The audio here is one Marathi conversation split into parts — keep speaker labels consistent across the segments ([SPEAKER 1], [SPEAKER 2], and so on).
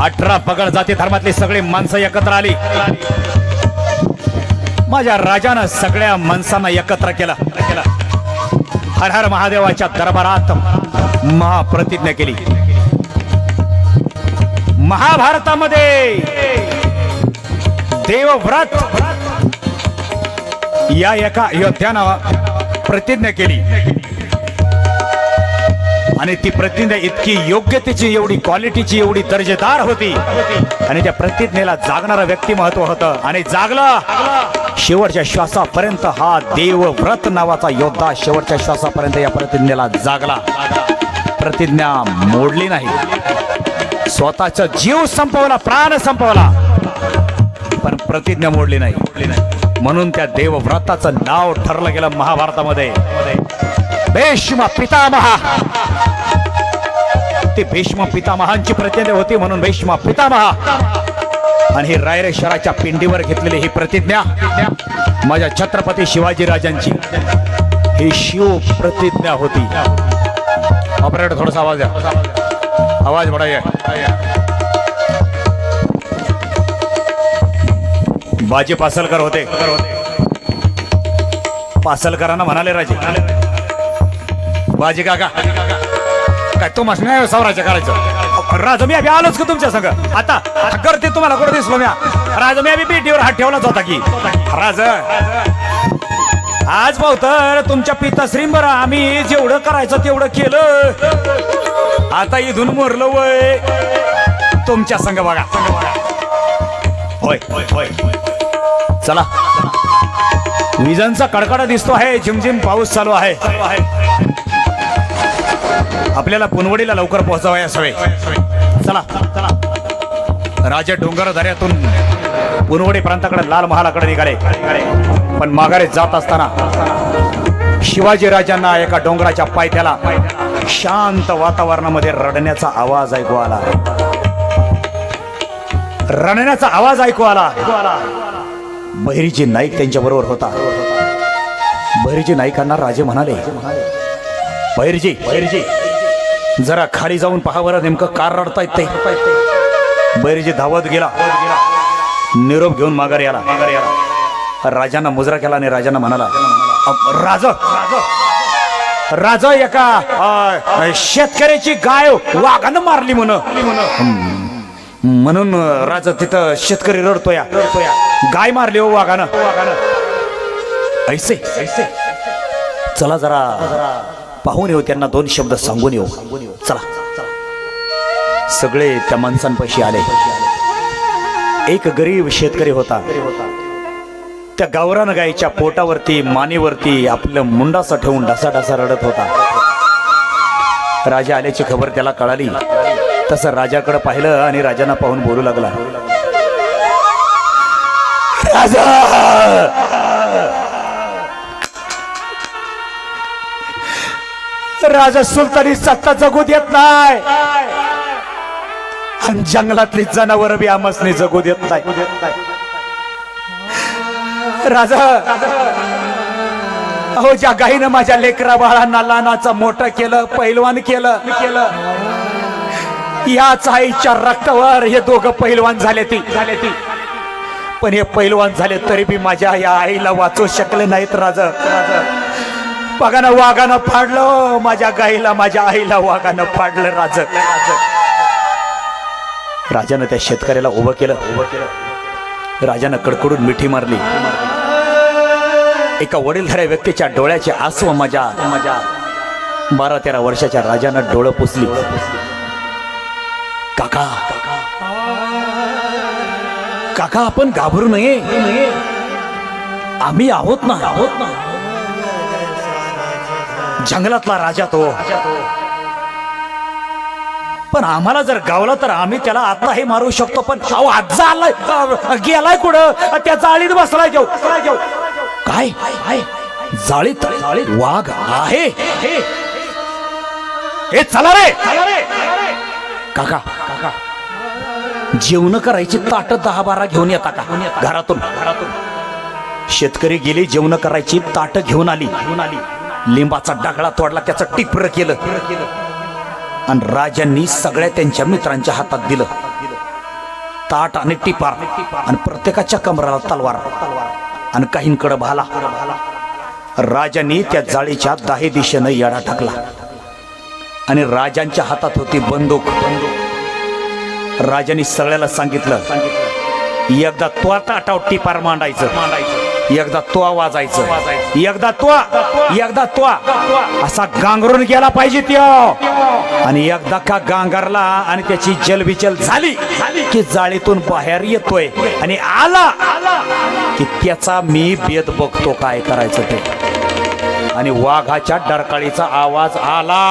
[SPEAKER 1] 18 पगड जाती धर्मातली सगळी माणसं एकत्र आली. माझ्या राजानं सगळ्या माणसांना एकत्र केलं. हर हर महादेवाच्या दरबारात महाप्रतिज्ञा केली. महाभारतामध्ये देवव्रत या एका योद्ध्यानं प्रतिज्ञा केली आणि ती प्रतिज्ञा इतकी योग्यतेची, एवढी क्वालिटीची, एवढी दर्जेदार होती आणि त्या प्रतिज्ञेला जागणारं व्यक्तिमत्व होतं आणि जागलं. शेवटच्या श्वासापर्यंत हा देवव्रत नावाचा योद्धा शेवटच्या श्वासापर्यंत या प्रतिज्ञेला जागला. प्रतिज्ञा मोडली नाही. स्वतःचा जीव संपवला, प्राण संपवला, पण प्रतिज्ञा मोडली नाही. म्हणून त्या देवव्रताचं नाव ठरलं गेलं महाभारतामध्ये भीष्म पितामह. ते भीष्म पितामहांची प्रतिज्ञा होती म्हणून भीष्म पितामह. आणि ही रायरेश्वराच्या पिंडीवर घेतलेली ही प्रतिज्ञा माझ्या छत्रपती शिवाजी राजांची ही शिव प्रतिज्ञा होती. ऑपरेटर थोडासा आवाज द्या, आवाज बढाइए. बाजी पासलकर होते. पासलकरांना म्हणाले राजे, बाजी काका काय तुम्हाला नाही सावराच्या करायचं. राजा मी आलोच का तुमच्या संग आता करते तुम्हाला कुठं दिसलो मी. राजा मी पेटीवर हात ठेवलाच होता की राजा आज भाऊ तर तुमच्या पिताश्रींबर आम्ही जेवढं करायचं तेवढं केलं. आता इथून मोरलं वय तुमच्या संग बघा. होय होय चला. विजांचा कडकडा दिसतो आहे, झिमझिम पाऊस चालू आहे. आपल्याला पुनवडीला लवकर पोहोचावयास हवे. चला चला. राजा डोंगर दऱ्यातून पुनवडी प्रांताकडे लाल महालाकडे निघाले. पण माघारे जात असताना शिवाजी राजांना एका डोंगराच्या पायथ्याला शांत वातावरणामध्ये रडण्याचा आवाज ऐकू आला. रडण्याचा आवाज ऐकू आला. बहिरीजी नाईक त्यांच्या बरोबर होता. बहिरीजी नाईकांना राजे म्हणाले, बहिरजी बहिरजी जरा खाली जाऊन पहा बरं नेमकं कार रडतायत ते. बहिरजी धावत गेला, निरोप घेऊन माघारी आला. राजांना मुजरा केला आणि राजांना म्हणाला, राजा राजा एका शेतकऱ्याची गाय वाघानं मारली म्हणून राजा तिथं शेतकरी रडतोय. गाय मारली हो वाघानं. ऐसे ऐसे चला जरा पाहून येऊ, त्यांना दोन शब्द सांगून येऊ. चला. सगळे त्या माणसांपाशी आले. एक गरीब शेतकरी होता. त्या गावरान गायीच्या पोटावरती मानेवरती आपलं मुंडासा ठेवून ढासा रडत होता. राजा आल्याची खबर त्याला कळाली. तसं राजाकडे पाहिलं आणि राजांना पाहून बोलू लागला, राजा राजा सुलतानी सत्ता जगू देत नाही आणि जंगलातली जनावर बी आमसने जगू देत नाही. राजा अहो ज्या गाईनं माझ्या लेकरा बाळांना लहानाचं मोठं केलं, पैलवान केलं, याच आईच्या रक्तावर हे दोघं पैलवान झाले ती. पण हे पैलवान झाले तरी बी माझ्या या आईला वाचवू शकले नाहीत. राजा बघा ना, वाघानं फाडलं माझ्या गाईला, माझ्या आईला वाघानं फाडलं. राजानं त्या शेतकऱ्याला उभं केलं. राजानं कडकडून मिठी मारली. एका वडीलधाऱ्या व्यक्तीच्या डोळ्याचे आसू माझ्या 12-13 वर्षाच्या राजानं डोळं पुसली. काका काका आपण घाबरू नये, आम्ही आहोत ना. जंगलातला राजा तो, पण आम्हाला जर गावला तर आम्ही त्याला आताही मारू शकतो. पण आज आलाय गेलाय कुठं, त्या जाळीत बसलाय. घेऊ काय जाळीत वाघ आहे. हे चला रे काका. जेवण करायची ताट 10-12 घेऊन येता का घरातून. शेतकरी गेली, जेवण करायची ताट घेऊन आली. लिंबाचा डागळा तोडला, त्याचं टिपर केलं आणि राजांनी सगळ्या त्यांच्या मित्रांच्या हातात दिलं. ताट आणि टिपार आणि प्रत्येकाच्या कमराला तलवार आणि काहींकडे भाला. राजांनी त्या जाळीच्या दाही दिशेनं येडा टाकला आणि राजांच्या हातात होती बंदूक. राजांनी सगळ्याला सांगितलं, एकदा तो ताटावर टिपार मांडायचं, एकदा तो वाजायचं, एकदा तो असा गांगरून गेला पाहिजे त्यो. आणि एकदा का गांगरला आणि त्याची जलबिचल झाली की जाळीतून बाहेर येतोय आणि आला की त्याचा मी बेत बघतो काय करायचं ते. आणि वाघाच्या डरकाळीचा आवाज आला.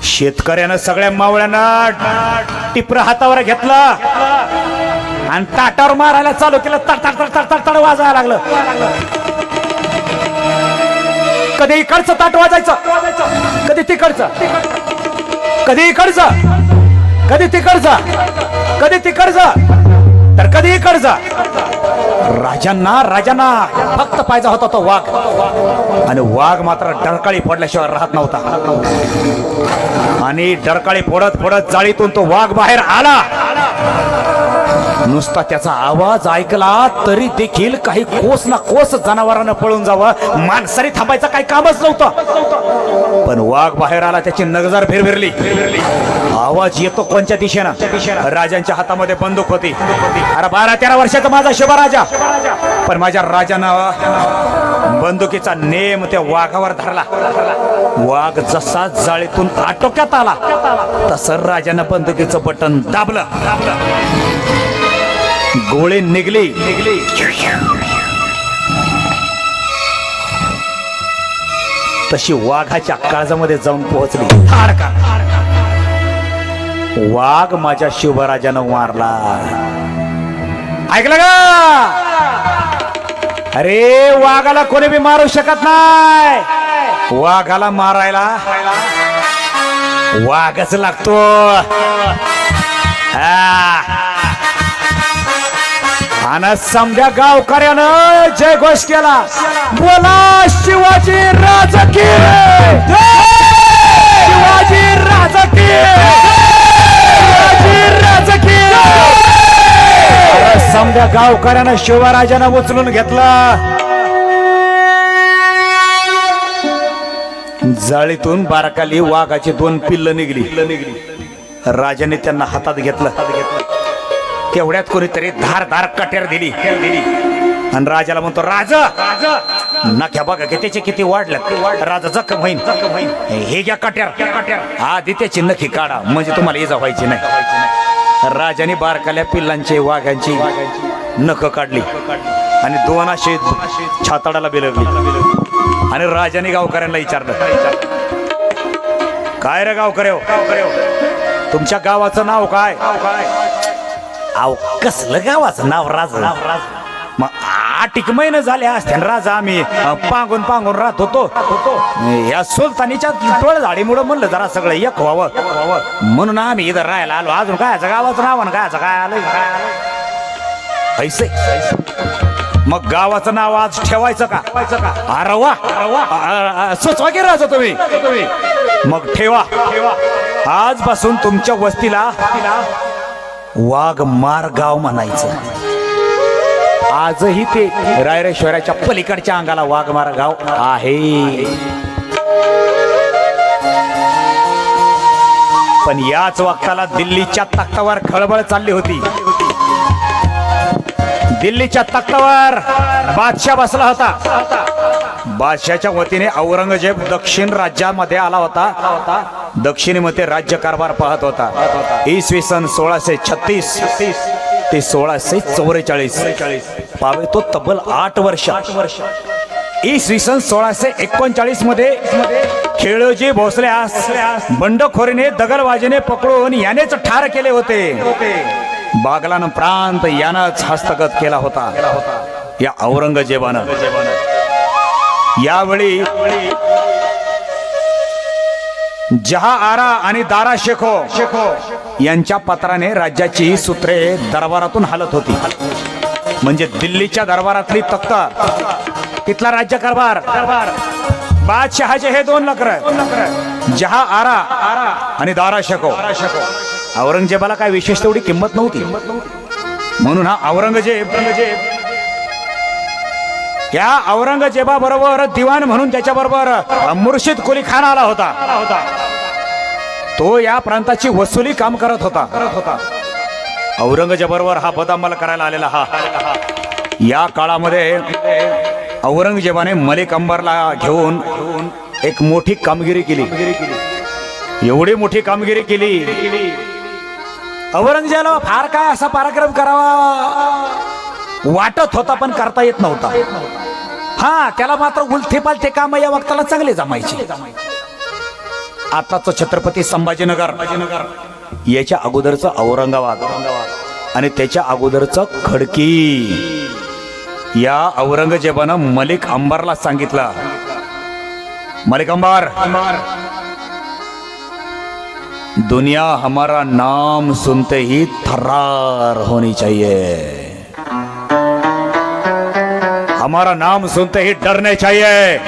[SPEAKER 1] शेतकऱ्यानं सगळ्या मावळ्यानं टिपर हातावर घेतलं आणि ताटावर मारायला चालू केलं. तड तड तड तड तड वाजायला लागलं. कधी इकडचं ताट वाजायचं, कधी तिकडचं, कधी इकडचं, कधी तिकडचं, कधी तिकडचं, तर कधी इकडचं. राजांना फक्त पाहिजे होता तो वाघ. आणि वाघ मात्र डरकाळी फोडल्याशिवाय राहत नव्हता. आणि डरकाळी फोडत फोडत जाळीतून तो वाघ बाहेर आला. नुसता त्याचा आवाज ऐकला तरी देखील काही कोस ना कोस जनावरांना पळून जावं, माणसाने थांबायचं काही कामच नव्हतं. पण वाघ बाहेर आला, त्याची नजर फिरविरली. आवाज येतो कोणत्या दिशेनं? राजांच्या हातामध्ये बंदूक होती. अरे 12-13 वर्षाचा माझा शिवराजा, पण माझ्या राजानं बंदुकीचा नेम त्या वाघावर धरला. वाघ जसा जाळीतून आटोक्यात आला तसं राजानं बंदुकीचं बटन दाबलं. गोळी निघली. तशी वाघाच्या काळजामध्ये जाऊन पोहोचली. वाघ माझ्या शिवराजानं मारला. ऐकलं का? अरे वाघाला कोणी बी मारू शकत नाही. वाघाला मारायला वाघच लागतो. आणि समध्या गावकऱ्यानं जय घोष केला. बोला शिवाजी राजकी, शिवाजी राजकी, शिवाजी राजकी. समध्या गावकऱ्यानं शिवराजानं उचलून घेतलं. जाळीतून बारकाली वाघाची 2 पिल्ल निघली. राजाने त्यांना हातात घेतलं. तेवढ्यात कोणीतरी धारदार कट्यार दिली आणि राजाला म्हणतो, राजा नख्या बघा की त्याचे किती वाढल्यात. राजा जखम होईन, हे घ्या कट्यार, आधी त्याची नखी काढा म्हणजे तुम्हाला इजा व्हायची नाही. राजाने बारकाल्या पिल्लांची वाघांची नख काढली आणि 2 अशी छाताडाला बिलगली. आणि राजाने गावकऱ्यांना विचारलं, काय रे गावकऱ्यो, तुमच्या गावाचं नाव काय? अहो कसलं गावाचं नाव? राजा. मग 8 महिने झाले असते राजा आम्ही पांगून राहत होतो. या सुलतानीच्या टोळ झाडीमुळे म्हणलं जरा सगळं एक व्हावं म्हणून आम्ही इथं राहायला आलो. अजून कायचं गावाचं नाव आणि कायचं काय आलं ऐसे. मग गावाचं नाव आज ठेवायचं का? अरे वा, सुचवा की राजा तुम्ही. मग ठेवा. आजपासून तुमच्या वस्तीला वाघ मार गाव म्हणायचं. आजही ते रायरेश्वराच्या पलीकडच्या अंगाला वाघ मार गाव आहे. पण याच वक्ताला दिल्लीच्या तख्तावर खळबळ चालली होती. दिल्लीच्या तख्तावर बादशाह बसला होता. बादशाच्या वतीने औरंगजेब दक्षिण राज्यामध्ये आला होता. दक्षिणेमध्ये राज्यकारभार पाहत होता. इसवी सन 1636 ते 1644 पावे तो तब्बल 8 वर्ष. इसवी सन 1639 मध्ये खेळोजी भोसल्यास बंडखोरीने दगलबाजीने पकडून यानेच ठार केले होते. बागलान प्रांत यानंच हस्तगत केला होता या औरंगजेबानं. यावेळी जहा आरा आणि दारा शेखो यांच्या पत्राने राज्याची सूत्रे दरबारातून हालत होती. म्हणजे दिल्लीच्या दरबारातली तख्त, तिथला राज्यकारभार बादशहाचे हे दोन लकर जहा आरा आणि दारा शको. औरंगजेबाला काय विशेष तेवढी किंमत नव्हती, म्हणून हा औरंगजेब या औरंगजेबा बरोबर दिवाण म्हणून त्याच्याबरोबर मुर्शिद कुली खान आला होता. तो या प्रांताची वसुली काम करत होता. औरंगजेबाबरोबर हा बदामल करायला आलेला हा. या काळामध्ये औरंगजेबाने मलिक अंबरला घेऊन एक मोठी कामगिरी केली. एवढी मोठी कामगिरी केली औरंगजेबाला फार काय असा पराक्रम करावा वाटत होता, पण करता येत नव्हता. हा, त्याला मात्र उलथे पालथे काम या वक्ताला चांगले जमायचे. आताच छत्रपती संभाजीनगर, याच्या अगोदरचं औरंगाबाद आणि त्याच्या अगोदरचं खडकी. या औरंगजेबानं मलिक अंबरला सांगितलं, मलिक अंबर, दुनिया हमारा नाम सुनते ही थर्रार होनी चाहिए, हमारा नाम सुनते ही डरने चाहिए.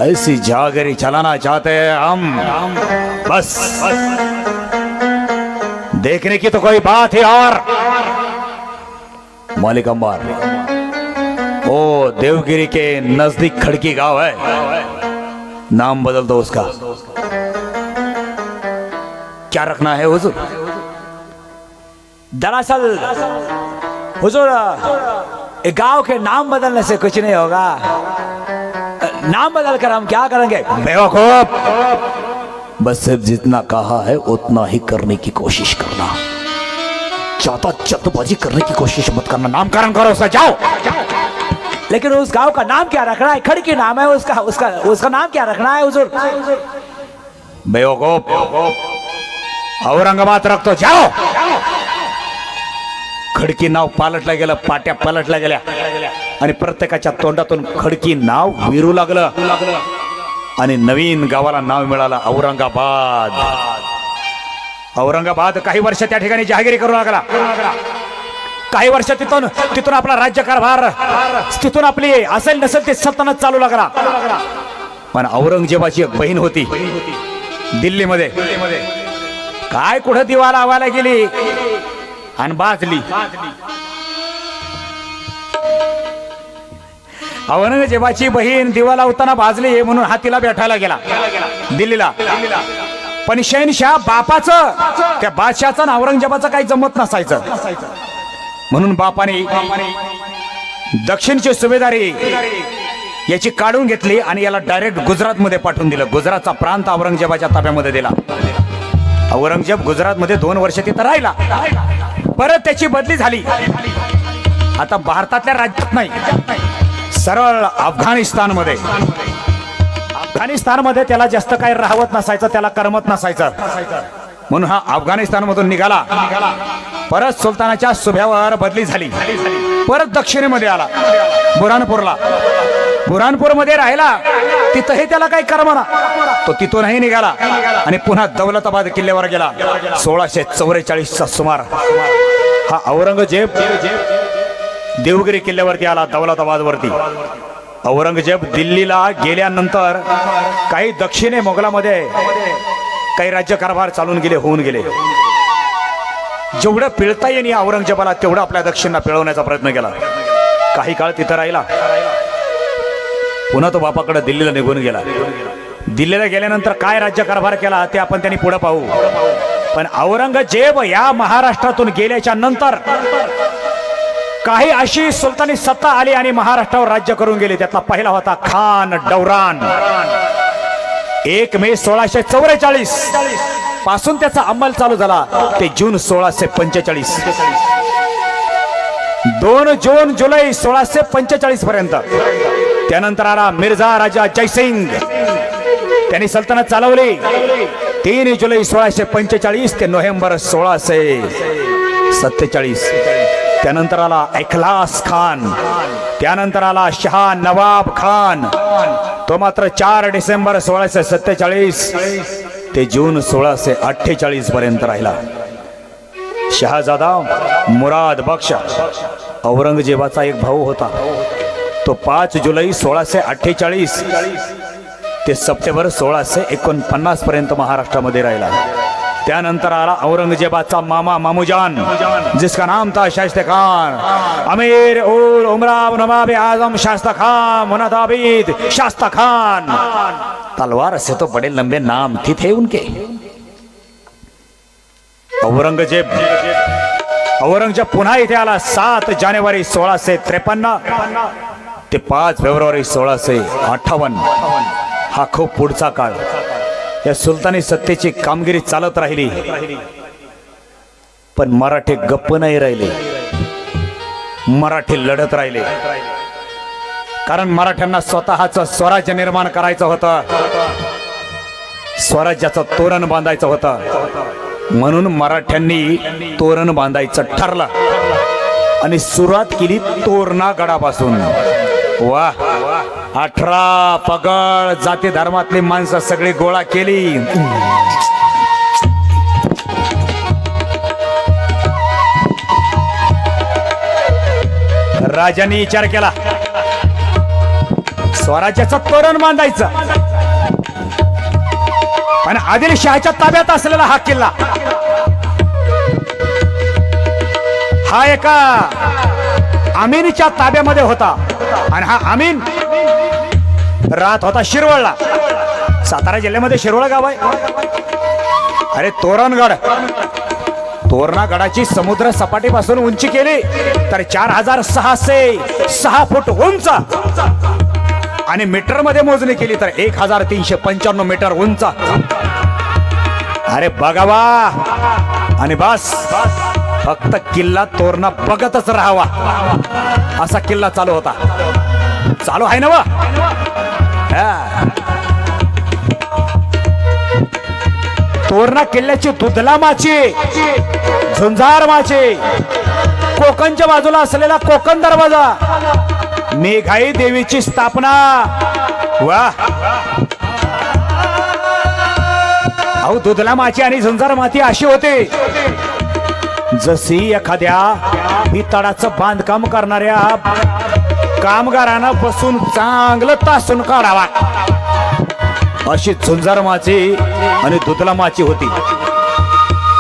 [SPEAKER 1] ऐसी जागरी चलाना चाहते हैं हम. बस देखने की तो कोई बात है. और मलिक अंबर, ओ देवगिरी के नजदीक खड़की गांव है, नाम बदल दो उसका. क्या रखना है हुजूर? दरअसल हुजूर, गांव के नाम बदलने से कुछ नहीं होगा. नाम बदल कर हम क्या करेंगे? बेवकूफ, बस सिर्फ जितना कहा है उतना ही करने की कोशिश करना. ज्यादा जल्दबाजी करने की कोशिश मत करना. नामकरण करो उसका, जाओ. लेकिन उस गांव का नाम क्या रखना है? खड़की नाम है उसका नाम क्या रखना है हुजूर? बेवकूफ, औरंगाबाद रख तो जाओ. खडकी नाव पालटलं गेलं, पाट्या पालटल्या गेल्या आणि प्रत्येकाच्या तोंडातून खडकी नाव विरू लागलं आणि नवीन गावाला नाव मिळालं औरंगाबाद. औरंगाबाद काही वर्ष त्या ठिकाणी जहागिरी करू लागला. काही वर्ष तिथून आपला राज्यकारभार, तिथून आपली असेल नसेल ती सल्तनत चालू लागला. पण औरंगजेबाची एक बहीण होती दिल्लीमध्ये, काय कुठं दिवा लावायला गेली आणि बाजली. औरंगजेबाची बहीण दिवा लावताना भाजली म्हणून हा तिला भेटायला गेला दिल्लीला. पण शहनशाह बापाचं, त्या बादशाचं आणि औरंगजेबाचं काही जमत नसायचं, म्हणून बापाने दक्षिणची सुभेदारी याची काढून घेतली आणि याला डायरेक्ट गुजरात मध्ये पाठवून दिलं. गुजरातचा प्रांत औरंगजेबाच्या ताब्यामध्ये दिला. औरंगजेब गुजरात मध्ये 2 वर्ष तिथं राहिला. परत त्याची बदली झाली. आता भारतातल्या राज्यात नाही, सरळ अफगाणिस्तानमध्ये. अफगाणिस्तानमध्ये त्याला जास्त काही राहवत नसायचं, त्याला करमत नसायचं, म्हणून हा अफगाणिस्तान मधून निघाला. परत सुलतानाच्या सुभ्यावर बदली झाली. परत दक्षिणेमध्ये आला बुरानपूरला. बुरानपूरमध्ये राहिला, तिथंही त्याला काही करमना. तो तिथूनही निघाला आणि पुन्हा दौलताबाद किल्ल्यावर गेला. 1644चा सुमार हा औरंगजेब देवगिरी किल्ल्यावरती आला, दौलताबाद वरती. औरंगजेब दिल्लीला गेल्यानंतर काही दक्षिणे मोगलामध्ये काही राज्यकारभार चालून गेले, होऊन गेले. जेवढं पिळता येईल या औरंगजेबाला तेवढं आपल्या दक्षिणला पिळवण्याचा प्रयत्न केला. काही काळ तिथं राहिला. पुन्हा तो बापाकडे दिल्लीला निघून गेला. दिल्लीला गेल्यानंतर काय राज्यकारभार केला ते आपण त्यांनी पुढे पाहू. पण औरंगजेब या महाराष्ट्रातून गेल्याच्या नंतर काही अशी सुलतानी सत्ता आली आणि महाराष्ट्रावर राज्य करून गेले. त्यातला पहिला होता खान डौरान. 1 मे 1644 पासून त्याचा अंमल चालू झाला ते जून 1645. 2 जून जुलै 1645 पर्यंत. त्यानंतर आला मिर्झा राजा जयसिंग. त्यांनी सल्तनत चालवली 3 जुलै 1645 ते नोव्हेंबर 1647. त्यानंतर आला इखलास खान. त्यानंतर आला शहा नवाब खान. तो मात्र 4 डिसेंबर 1647 ते जून 1648 पर्यंत राहिला. शहाजादा मुराद बक्ष औरंगजेबाचा एक भाऊ होता. तो 5 जुलै 1648 ते सप्टेंबर 1649 पर्यंत महाराष्ट्रामध्ये राहिला. त्यानंतर आला औरंगजेबाचा मामा मामूजान, जिसका नाम था शाइस्ता खान. अमीर उल उमरा नवाब आजम शाइस्ता खान मुनादाबिद शाइस्ता खान. तलवार से तो बड़े लंबे नाम थे उनके. औरंगजेब पुन्हा इथे आला 7 जानेवारी 1653 ते 5 फेब्रुवारी 1658. हा खूप पुढचा काळ. या सुलतानी सत्तेची कामगिरी चालत राहिली, पण मराठे गप्प नाही राहिले. मराठी लढत राहिले, कारण मराठ्यांना स्वतःचं स्वराज्य निर्माण करायचं होतं, स्वराज्याचं तोरण बांधायचं होतं. म्हणून मराठ्यांनी तोरण बांधायचं ठरलं आणि सुरुवात केली तोरणा गडापासून. वाह, 18 पगड जाती धर्मातली माणसं सगळी गोळा केली. राजांनी विचार केला स्वराज्याचं तोरण बांधायचं, पण आदिलशहाच्या ताब्यात असलेला हा किल्ला हा एका अमीनच्या ताब्यामध्ये होता. आणि हा अमीन राहत होता शिरवळला. सातारा जिल्ह्यामध्ये शिरवळ गाव आहे. अरे तोरणगड, तोरणा समुद्र सपाटीपासून उंची केली तर 4606 फूट उंच, आणि मीटर मध्ये मोजणी केली तर 1395 मीटर उंच. अरे बघावा आणि बस, फक्त किल्ला तोरणा बघतच राहावा असा किल्ला चालू होता. चालू आहे ना वा. तोरणा किल्ल्याची दुधला माची, झुंजार माची, कोकणच्या बाजूला असलेला कोकण दरवाजा, मेघाई देवीची स्थापना. वाह, अहो दुधला माची आणि झुंजार माती अशी होते जशी एखाद्या भितडाचं बांधकाम करणाऱ्या कामगारांना बसून चांगलं तासून काढावा, अशी झुंजार माची आणि दुधला माची होती.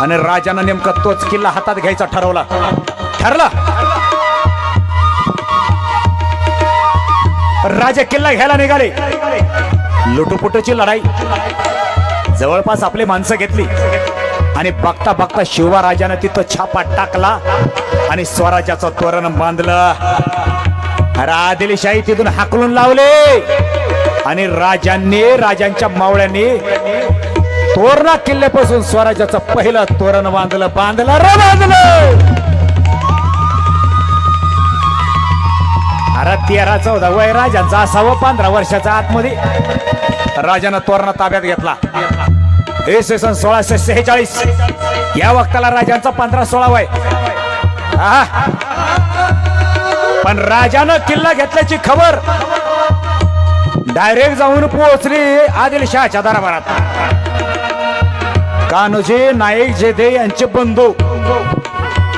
[SPEAKER 1] आणि राजानं नेमका तोच किल्ला हातात घ्यायचा ठरवलं. राजा किल्ला घ्यायला निघाले. लुटुपुटूची लढाई, जवळपास आपली माणसं घेतली आणि बघता बघता शिवराजानं तिथं छापा टाकला आणि स्वराज्याचं तोरण बांधलं. आदिलशाही तिथून हाकलून लावले आणि राजांच्या मावळ्यांनी तोरणा किल्ल्यापासून स्वराज्याचं पहिलं तोरण बांधलं. अरे 13-14 वय राजांचा असावं. 15 वर्षाच्या आतमध्ये राजानं तोरणा ताब्यात घेतला. इसवी सन 1646 या वक्ताला राजांचा 15-16 वय. पण राजानं किल्ला घेतल्याची खबर डायरेक्ट जाऊन पोहोचली आदिलशहाच्या दरबारात. कान्होजी नाईक जेधे यांचे बंधू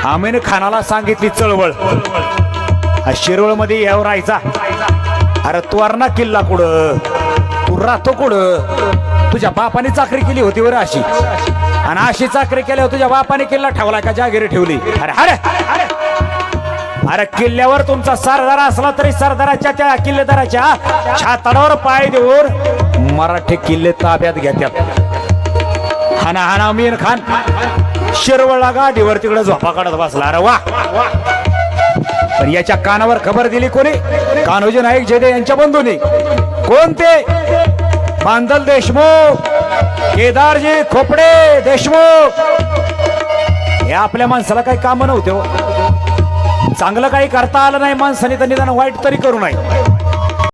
[SPEAKER 1] आमीन खानाला सांगितली चळवळ. शिरवळ मध्ये यावर राहायचा. अरे तोरणा किल्ला कुठं, तू राहतो कुठं? तुझ्या बापाने चाकरी केली होती वर अशी, आणि अशी चाकरी केल्यावर तुझ्या बापाने किल्ला ठेवला का जागिरी ठेवली? अरे किल्ल्यावर तुमचा सरदार असला तरी सरदाराच्या त्या किल्लेदाराच्या छाताडावर पाय देऊन मराठी किल्ले ताब्यात घेतात. हाना अमीन खान शिरवळला गाडीवर तिकडे झोपा काढत बसला. अरे वा. पण याच्या कानावर खबर दिली कोणी? कान्होजी नाईक जेधे यांच्या बंधूंनी. कोणते? बांदल देशमुख, केदारजी खोपडे देशमुख. हे आपल्या माणसाला काही काम नव्हते हो. चांगलं काही करता आलं नाही माणसाने तर निदान वाईट तरी करू नये.